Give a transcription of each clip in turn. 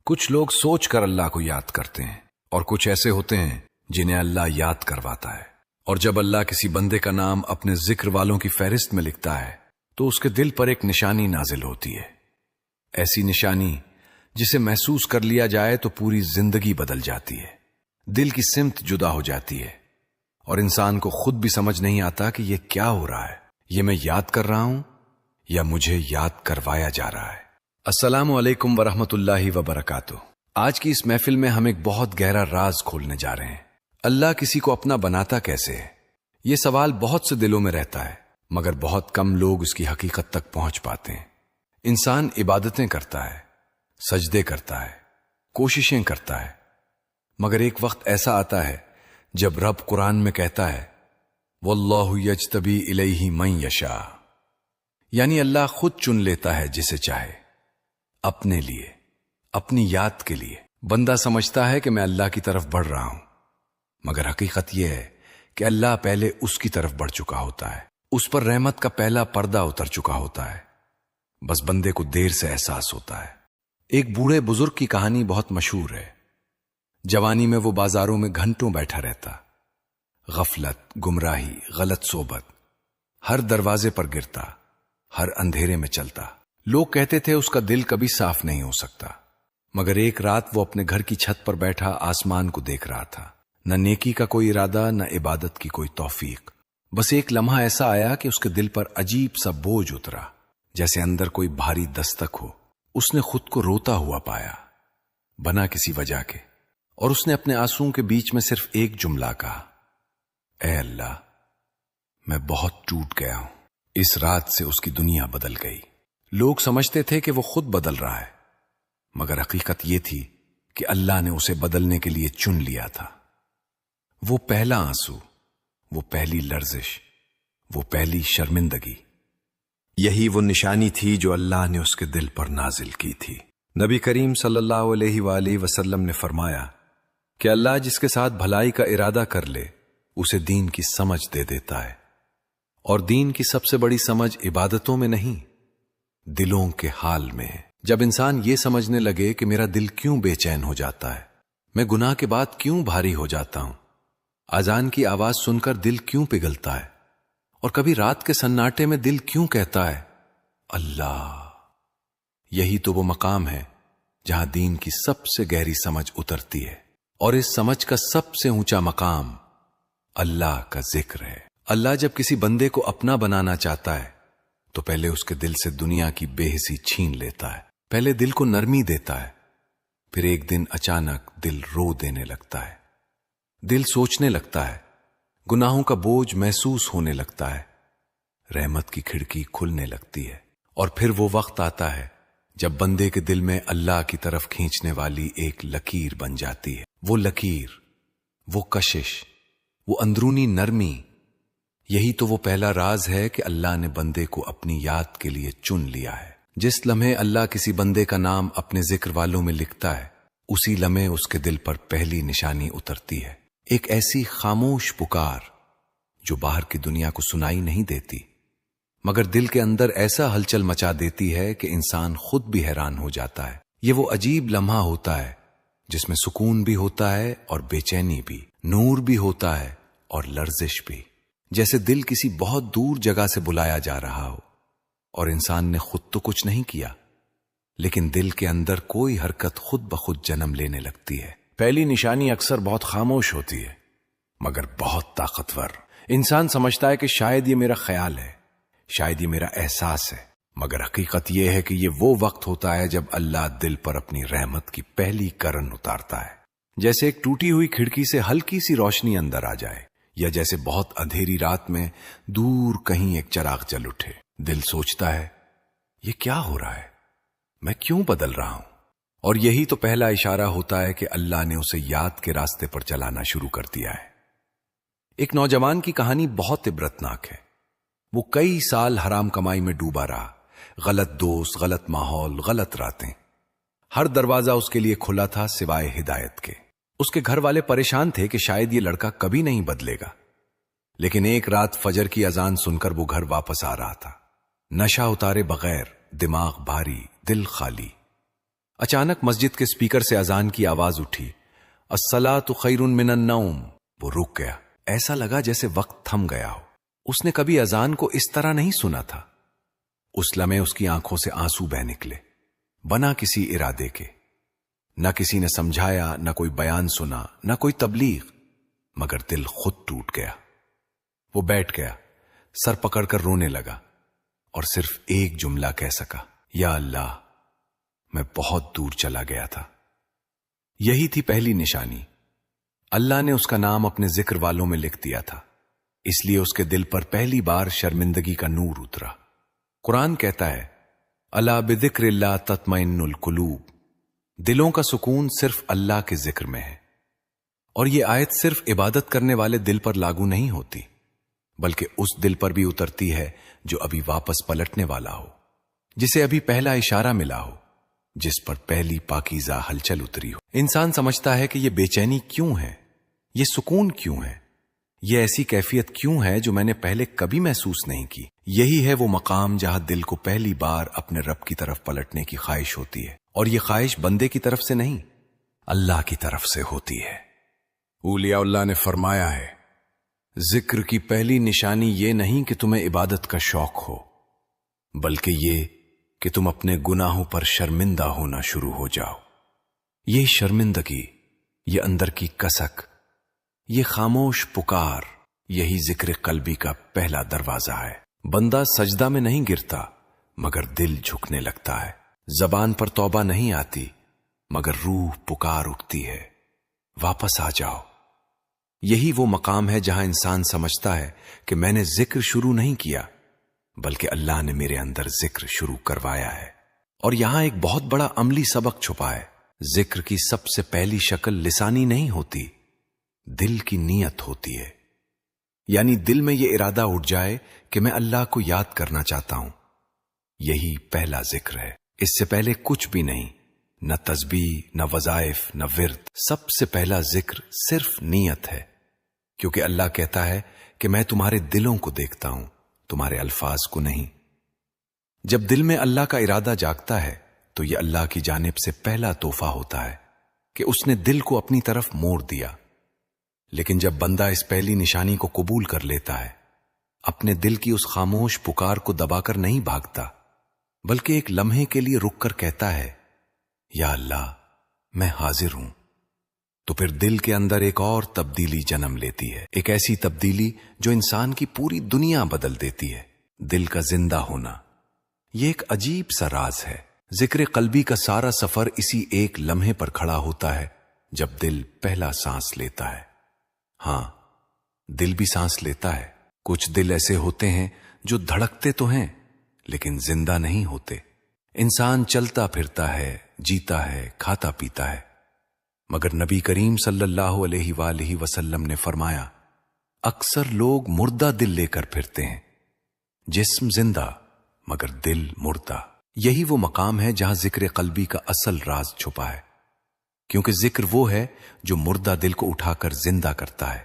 کچھ لوگ سوچ کر اللہ کو یاد کرتے ہیں اور کچھ ایسے ہوتے ہیں جنہیں اللہ یاد کرواتا ہے. اور جب اللہ کسی بندے کا نام اپنے ذکر والوں کی فہرست میں لکھتا ہے تو اس کے دل پر ایک نشانی نازل ہوتی ہے. ایسی نشانی جسے محسوس کر لیا جائے تو پوری زندگی بدل جاتی ہے. دل کی سمت جدا ہو جاتی ہے اور انسان کو خود بھی سمجھ نہیں آتا کہ یہ کیا ہو رہا ہے. یہ میں یاد کر رہا ہوں یا مجھے یاد کروایا جا رہا ہے. السلام علیکم ورحمۃ اللہ وبرکاتہ. آج کی اس محفل میں ہم ایک بہت گہرا راز کھولنے جا رہے ہیں. اللہ کسی کو اپنا بناتا کیسے ہے؟ یہ سوال بہت سے دلوں میں رہتا ہے مگر بہت کم لوگ اس کی حقیقت تک پہنچ پاتے ہیں. انسان عبادتیں کرتا ہے، سجدے کرتا ہے، کوششیں کرتا ہے، مگر ایک وقت ایسا آتا ہے جب رب قرآن میں کہتا ہے واللہ یجتبی الیہ من یشاء، یعنی اللہ خود چن لیتا ہے جسے چاہے اپنے لیے، اپنی یاد کے لیے. بندہ سمجھتا ہے کہ میں اللہ کی طرف بڑھ رہا ہوں مگر حقیقت یہ ہے کہ اللہ پہلے اس کی طرف بڑھ چکا ہوتا ہے. اس پر رحمت کا پہلا پردہ اتر چکا ہوتا ہے. بس بندے کو دیر سے احساس ہوتا ہے. ایک بوڑھے بزرگ کی کہانی بہت مشہور ہے. جوانی میں وہ بازاروں میں گھنٹوں بیٹھا رہتا. غفلت، گمراہی، غلط صحبت ہر دروازے پر گرتا، ہر اندھیرے میں چلتا. لوگ کہتے تھے اس کا دل کبھی صاف نہیں ہو سکتا. مگر ایک رات وہ اپنے گھر کی چھت پر بیٹھا آسمان کو دیکھ رہا تھا. نہ نیکی کا کوئی ارادہ، نہ عبادت کی کوئی توفیق. بس ایک لمحہ ایسا آیا کہ اس کے دل پر عجیب سا بوجھ اترا، جیسے اندر کوئی بھاری دستک ہو. اس نے خود کو روتا ہوا پایا بنا کسی وجہ کے، اور اس نے اپنے آنسوؤں کے بیچ میں صرف ایک جملہ کہا، اے اللہ میں بہت ٹوٹ گیا ہوں. اس رات سے اس کی دنیا بدل گئی. لوگ سمجھتے تھے کہ وہ خود بدل رہا ہے مگر حقیقت یہ تھی کہ اللہ نے اسے بدلنے کے لیے چن لیا تھا. وہ پہلا آنسو، وہ پہلی لرزش، وہ پہلی شرمندگی، یہی وہ نشانی تھی جو اللہ نے اس کے دل پر نازل کی تھی. نبی کریم صلی اللہ علیہ وآلہ وسلم نے فرمایا کہ اللہ جس کے ساتھ بھلائی کا ارادہ کر لے اسے دین کی سمجھ دے دیتا ہے. اور دین کی سب سے بڑی سمجھ عبادتوں میں نہیں، دلوں کے حال میں ہے. جب انسان یہ سمجھنے لگے کہ میرا دل کیوں بے چین ہو جاتا ہے، میں گناہ کے بعد کیوں بھاری ہو جاتا ہوں، اذان کی آواز سن کر دل کیوں پگھلتا ہے، اور کبھی رات کے سناٹے میں دل کیوں کہتا ہے اللہ، یہی تو وہ مقام ہے جہاں دین کی سب سے گہری سمجھ اترتی ہے. اور اس سمجھ کا سب سے اونچا مقام اللہ کا ذکر ہے. اللہ جب کسی بندے کو اپنا بنانا چاہتا ہے تو پہلے اس کے دل سے دنیا کی بے حسی چھین لیتا ہے. پہلے دل کو نرمی دیتا ہے، پھر ایک دن اچانک دل رو دینے لگتا ہے. دل سوچنے لگتا ہے، گناہوں کا بوجھ محسوس ہونے لگتا ہے، رحمت کی کھڑکی کھلنے لگتی ہے. اور پھر وہ وقت آتا ہے جب بندے کے دل میں اللہ کی طرف کھینچنے والی ایک لکیر بن جاتی ہے. وہ لکیر، وہ کشش، وہ اندرونی نرمی، یہی تو وہ پہلا راز ہے کہ اللہ نے بندے کو اپنی یاد کے لیے چن لیا ہے. جس لمحے اللہ کسی بندے کا نام اپنے ذکر والوں میں لکھتا ہے اسی لمحے اس کے دل پر پہلی نشانی اترتی ہے. ایک ایسی خاموش پکار جو باہر کی دنیا کو سنائی نہیں دیتی مگر دل کے اندر ایسا ہلچل مچا دیتی ہے کہ انسان خود بھی حیران ہو جاتا ہے. یہ وہ عجیب لمحہ ہوتا ہے جس میں سکون بھی ہوتا ہے اور بے چینی بھی، نور بھی ہوتا ہے اور لرزش بھی، جیسے دل کسی بہت دور جگہ سے بلایا جا رہا ہو اور انسان نے خود تو کچھ نہیں کیا لیکن دل کے اندر کوئی حرکت خود بخود جنم لینے لگتی ہے. پہلی نشانی اکثر بہت خاموش ہوتی ہے مگر بہت طاقتور. انسان سمجھتا ہے کہ شاید یہ میرا خیال ہے، شاید یہ میرا احساس ہے، مگر حقیقت یہ ہے کہ یہ وہ وقت ہوتا ہے جب اللہ دل پر اپنی رحمت کی پہلی کرن اتارتا ہے. جیسے ایک ٹوٹی ہوئی کھڑکی سے ہلکی سی روشنی اندر آ جائے، یا جیسے بہت اندھیری رات میں دور کہیں ایک چراغ جل اٹھے. دل سوچتا ہے یہ کیا ہو رہا ہے، میں کیوں بدل رہا ہوں؟ اور یہی تو پہلا اشارہ ہوتا ہے کہ اللہ نے اسے یاد کے راستے پر چلانا شروع کر دیا ہے. ایک نوجوان کی کہانی بہت عبرتناک ہے. وہ کئی سال حرام کمائی میں ڈوبا رہا، غلط دوست، غلط ماحول، غلط راتیں. ہر دروازہ اس کے لیے کھلا تھا سوائے ہدایت کے. اس کے گھر والے پریشان تھے کہ شاید یہ لڑکا کبھی نہیں بدلے گا. لیکن ایک رات فجر کی اذان سن کر وہ گھر واپس آ رہا تھا، نشہ اتارے بغیر، دماغ بھاری، دل خالی. اچانک مسجد کے سپیکر سے اذان کی آواز اٹھی، الصلاۃ خیر من النوم۔ وہ رک گیا، ایسا لگا جیسے وقت تھم گیا ہو۔ اس نے کبھی اذان کو اس طرح نہیں سنا تھا۔ اس لمحے اس کی آنکھوں سے آنسو بہ نکلے، بنا کسی ارادے کے۔ نہ کسی نے سمجھایا، نہ کوئی بیان سنا، نہ کوئی تبلیغ، مگر دل خود ٹوٹ گیا۔ وہ بیٹھ گیا، سر پکڑ کر رونے لگا اور صرف ایک جملہ کہہ سکا، یا اللہ، میں بہت دور چلا گیا تھا۔ یہی تھی پہلی نشانی۔ اللہ نے اس کا نام اپنے ذکر والوں میں لکھ دیا تھا، اس لیے اس کے دل پر پہلی بار شرمندگی کا نور اترا۔ قرآن کہتا ہے، الا بذکر اللہ تطمئن القلوب، دلوں کا سکون صرف اللہ کے ذکر میں ہے۔ اور یہ آیت صرف عبادت کرنے والے دل پر لاگو نہیں ہوتی، بلکہ اس دل پر بھی اترتی ہے جو ابھی واپس پلٹنے والا ہو، جسے ابھی پہلا اشارہ ملا ہو، جس پر پہلی پاکیزہ ہلچل اتری ہو۔ انسان سمجھتا ہے کہ یہ بے چینی کیوں ہے، یہ سکون کیوں ہے، یہ ایسی کیفیت کیوں ہے جو میں نے پہلے کبھی محسوس نہیں کی۔ یہی ہے وہ مقام جہاں دل کو پہلی بار اپنے رب کی طرف پلٹنے کی خواہش ہوتی ہے، اور یہ خواہش بندے کی طرف سے نہیں، اللہ کی طرف سے ہوتی ہے۔ اولیاء اللہ نے فرمایا ہے، ذکر کی پہلی نشانی یہ نہیں کہ تمہیں عبادت کا شوق ہو، بلکہ یہ کہ تم اپنے گناہوں پر شرمندہ ہونا شروع ہو جاؤ۔ یہ شرمندگی، یہ اندر کی کسک، یہ خاموش پکار، یہی ذکر قلبی کا پہلا دروازہ ہے۔ بندہ سجدہ میں نہیں گرتا، مگر دل جھکنے لگتا ہے۔ زبان پر توبہ نہیں آتی، مگر روح پکار اٹھتی ہے، واپس آ جاؤ۔ یہی وہ مقام ہے جہاں انسان سمجھتا ہے کہ میں نے ذکر شروع نہیں کیا، بلکہ اللہ نے میرے اندر ذکر شروع کروایا ہے۔ اور یہاں ایک بہت بڑا عملی سبق چھپا ہے۔ ذکر کی سب سے پہلی شکل لسانی نہیں ہوتی، دل کی نیت ہوتی ہے۔ یعنی دل میں یہ ارادہ اٹھ جائے کہ میں اللہ کو یاد کرنا چاہتا ہوں۔ یہی پہلا ذکر ہے، اس سے پہلے کچھ بھی نہیں، نہ تسبیح، نہ وظائف، نہ ورد۔ سب سے پہلا ذکر صرف نیت ہے، کیونکہ اللہ کہتا ہے کہ میں تمہارے دلوں کو دیکھتا ہوں، تمہارے الفاظ کو نہیں۔ جب دل میں اللہ کا ارادہ جاگتا ہے تو یہ اللہ کی جانب سے پہلا تحفہ ہوتا ہے کہ اس نے دل کو اپنی طرف موڑ دیا۔ لیکن جب بندہ اس پہلی نشانی کو قبول کر لیتا ہے، اپنے دل کی اس خاموش پکار کو دبا کر نہیں بھاگتا، بلکہ ایک لمحے کے لیے رک کر کہتا ہے، یا اللہ، میں حاضر ہوں، تو پھر دل کے اندر ایک اور تبدیلی جنم لیتی ہے، ایک ایسی تبدیلی جو انسان کی پوری دنیا بدل دیتی ہے۔ دل کا زندہ ہونا، یہ ایک عجیب سا راز ہے۔ ذکر قلبی کا سارا سفر اسی ایک لمحے پر کھڑا ہوتا ہے جب دل پہلا سانس لیتا ہے۔ ہاں، دل بھی سانس لیتا ہے۔ کچھ دل ایسے ہوتے ہیں جو دھڑکتے تو ہیں لیکن زندہ نہیں ہوتے۔ انسان چلتا پھرتا ہے، جیتا ہے، کھاتا پیتا ہے، مگر نبی کریم صلی اللہ علیہ وآلہ وسلم نے فرمایا، اکثر لوگ مردہ دل لے کر پھرتے ہیں، جسم زندہ مگر دل مردہ۔ یہی وہ مقام ہے جہاں ذکر قلبی کا اصل راز چھپا ہے، کیونکہ ذکر وہ ہے جو مردہ دل کو اٹھا کر زندہ کرتا ہے،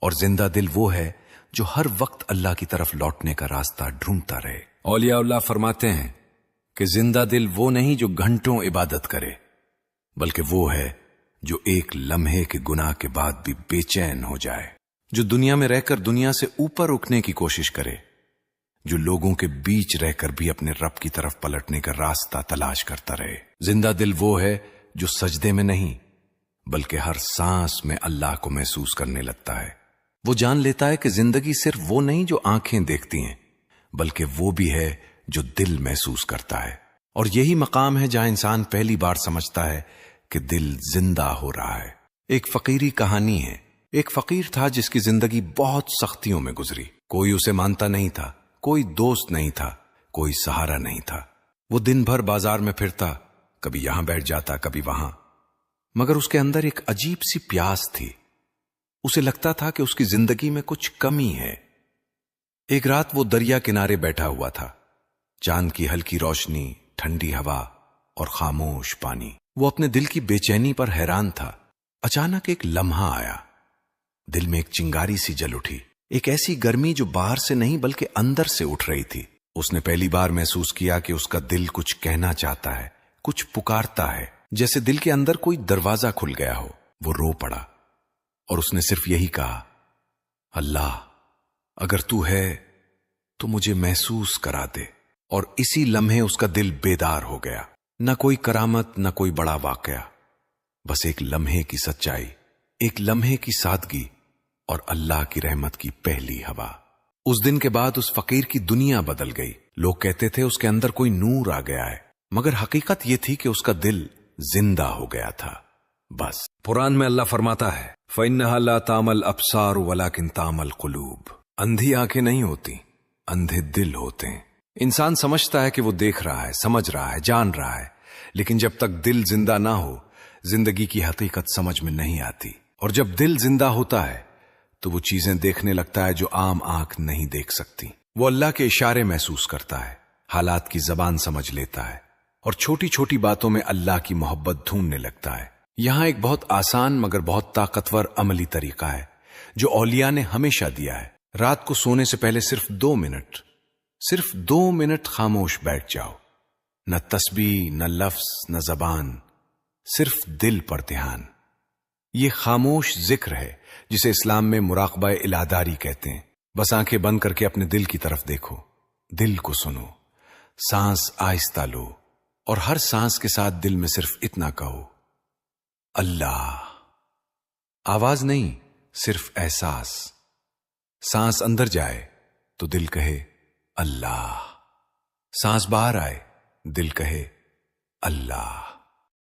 اور زندہ دل وہ ہے جو ہر وقت اللہ کی طرف لوٹنے کا راستہ ڈھونڈتا رہے۔ اولیاء اللہ فرماتے ہیں کہ زندہ دل وہ نہیں جو گھنٹوں عبادت کرے، بلکہ وہ ہے جو ایک لمحے کے گناہ کے بعد بھی بے چین ہو جائے، جو دنیا میں رہ کر دنیا سے اوپر اٹھنے کی کوشش کرے، جو لوگوں کے بیچ رہ کر بھی اپنے رب کی طرف پلٹنے کا راستہ تلاش کرتا رہے۔ زندہ دل وہ ہے جو سجدے میں نہیں بلکہ ہر سانس میں اللہ کو محسوس کرنے لگتا ہے۔ وہ جان لیتا ہے کہ زندگی صرف وہ نہیں جو آنکھیں دیکھتی ہیں، بلکہ وہ بھی ہے جو دل محسوس کرتا ہے۔ اور یہی مقام ہے جہاں انسان پہلی بار سمجھتا ہے کہ دل زندہ ہو رہا ہے۔ ایک فقیری کہانی ہے۔ ایک فقیر تھا جس کی زندگی بہت سختیوں میں گزری۔ کوئی اسے مانتا نہیں تھا، کوئی دوست نہیں تھا، کوئی سہارا نہیں تھا۔ وہ دن بھر بازار میں پھرتا، کبھی یہاں بیٹھ جاتا، کبھی وہاں، مگر اس کے اندر ایک عجیب سی پیاس تھی۔ اسے لگتا تھا کہ اس کی زندگی میں کچھ کمی ہے۔ ایک رات وہ دریا کنارے بیٹھا ہوا تھا، چاند کی ہلکی روشنی، ٹھنڈی ہوا اور خاموش پانی۔ وہ اپنے دل کی بے چینی پر حیران تھا۔ اچانک ایک لمحہ آیا، دل میں ایک چنگاری سی جل اٹھی، ایک ایسی گرمی جو باہر سے نہیں بلکہ اندر سے اٹھ رہی تھی۔ اس نے پہلی بار محسوس کیا کہ اس کا دل کچھ کہنا چاہتا ہے، کچھ پکارتا ہے، جیسے دل کے اندر کوئی دروازہ کھل گیا ہو۔ وہ رو پڑا اور اس نے صرف یہی کہا، اللہ اگر تو ہے تو مجھے محسوس کرا دے۔ اور اسی لمحے اس کا دل بیدار ہو گیا۔ نہ کوئی کرامت، نہ کوئی بڑا واقعہ، بس ایک لمحے کی سچائی، ایک لمحے کی سادگی اور اللہ کی رحمت کی پہلی ہوا۔ اس دن کے بعد اس فقیر کی دنیا بدل گئی۔ لوگ کہتے تھے اس کے اندر کوئی نور آ گیا ہے، مگر حقیقت یہ تھی کہ اس کا دل زندہ ہو گیا تھا۔ بس قرآن میں اللہ فرماتا ہے، فَإِنَّهَا لَا تَعْمَى الْأَبْصَارُ وَلَكِنْ تَعْمَى الْقُلُوبُ۔ اندھی آنکھیں نہیں ہوتی، اندھے دل ہوتے ہیں۔ انسان سمجھتا ہے کہ وہ دیکھ رہا ہے، سمجھ رہا ہے، جان رہا ہے، لیکن جب تک دل زندہ نہ ہو زندگی کی حقیقت سمجھ میں نہیں آتی۔ اور جب دل زندہ ہوتا ہے تو وہ چیزیں دیکھنے لگتا ہے جو عام آنکھ نہیں دیکھ سکتی۔ وہ اللہ کے اشارے محسوس کرتا ہے، حالات کی زبان سمجھ لیتا ہے، اور چھوٹی چھوٹی باتوں میں اللہ کی محبت ڈھونڈنے لگتا ہے۔ یہاں ایک بہت آسان مگر بہت طاقتور عملی طریقہ ہے جو اولیاء نے ہمیشہ دیا ہے۔ رات کو سونے سے پہلے صرف 2 منٹ خاموش بیٹھ جاؤ۔ نہ تسبیح، نہ لفظ، نہ زبان، صرف دل پر دھیان۔ یہ خاموش ذکر ہے جسے اسلام میں مراقبہ الہداری کہتے ہیں۔ بس آنکھیں بند کر کے اپنے دل کی طرف دیکھو، دل کو سنو، سانس آہستہ لو، اور ہر سانس کے ساتھ دل میں صرف اتنا کہو، اللہ۔ آواز نہیں، صرف احساس۔ سانس اندر جائے تو دل کہے اللہ، سانس باہر آئے دل کہے اللہ۔